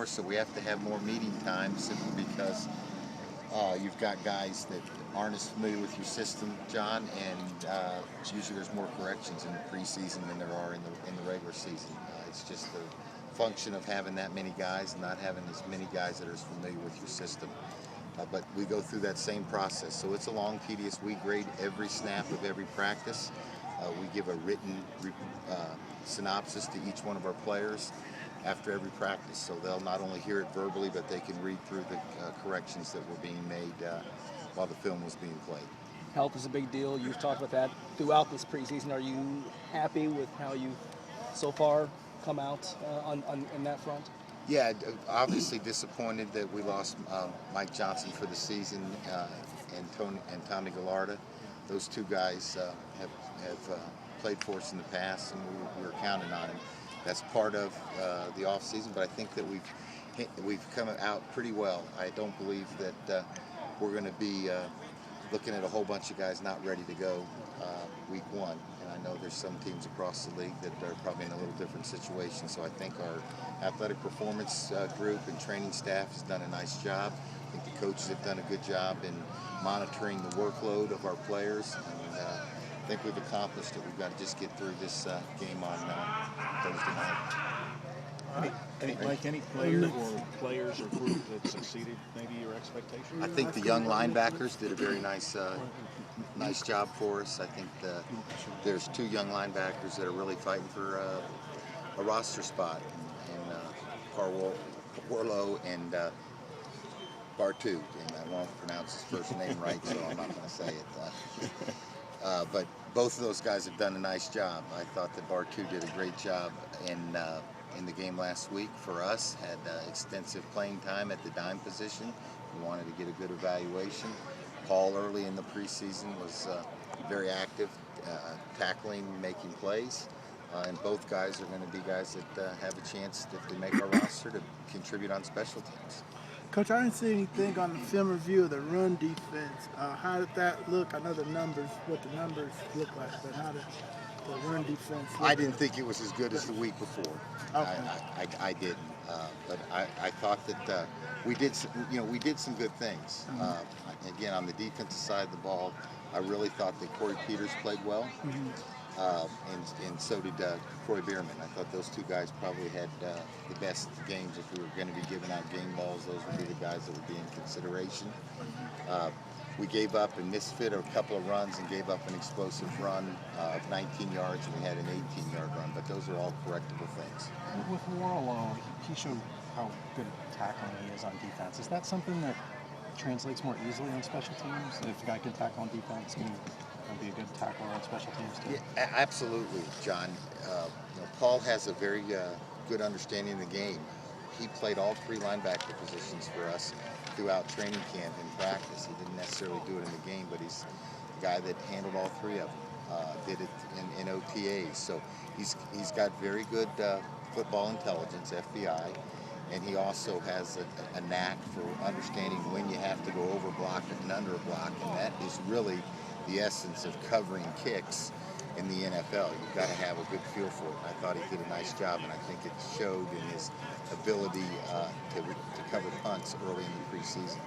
more, so we have to have more meeting time simply because you've got guys that aren't as familiar with your system, John, and usually there's more corrections in the preseason than there are in the regular season. It's just the function of having that many guys and not having as many guys that are as familiar with your system. But we go through that same process. So it's a long, tedious. We grade every snap of every practice. We give a written synopsis to each one of our players after every practice. So they'll not only hear it verbally, but they can read through the corrections that were being made while the film was being played. Health is a big deal. You've talked about that throughout this preseason. Are you happy with how you've so far come out in that front? Yeah, obviously disappointed that we lost Mike Johnson for the season and Tommy Gallarda. Those two guys have played for us in the past, and we were counting on him. That's part of the off season, but I think that we've come out pretty well. I don't believe that we're going to be looking at a whole bunch of guys not ready to go week one. And I know there's some teams across the league that are probably in a little different situation. So I think our athletic performance group and training staff has done a nice job. I think the coaches have done a good job in monitoring the workload of our players. And I think we've accomplished it. We've got to just get through this game on Thursday night. Any player or players or group that succeeded maybe your expectations? I think the young linebackers did a very nice job for us. I think there's two young linebackers that are really fighting for a roster spot, and Warlow and Bartu. And I won't pronounce his first name right, so I'm not going to say it. But both of those guys have done a nice job. I thought that Bartu did a great job in the game last week for us, had extensive playing time at the dime position. We wanted to get a good evaluation. Paul early in the preseason was very active, tackling, making plays. And both guys are going to be guys that have a chance, if they make our roster, to contribute on special teams. Coach, I didn't see anything on the film review of the run defense. How did that look? I know the numbers, what the numbers look like, but how did the run defense look? I didn't think it was as good as the week before. Okay. I didn't, but I thought that we did some good things. Again, on the defensive side of the ball, I really thought that Corey Peters played well. And so did Troy Bierman. I thought those two guys probably had the best games. If we were going to be giving out game balls, those would be the guys that would be in consideration. We gave up and misfit a couple of runs and gave up an explosive run of 19 yards, and we had an 18-yard run, but those are all correctable things. With Warlow, he showed how good tackling he is on defense. Is that something that translates more easily on special teams? If a guy can tackle on defense, can be a good tackler on special teams too? Yeah, absolutely, John. Paul has a very good understanding of the game. He played all three linebacker positions for us throughout training camp and practice. He didn't necessarily do it in the game, but he's a guy that handled all three of them. Did it in OTAs. So he's got very good football intelligence, FBI, and he also has a knack for understanding when you have to go over block and under a block, and that is really the essence of covering kicks in the NFL. You've got to have a good feel for it. I thought he did a nice job, and I think it showed in his ability to cover punts early in the preseason.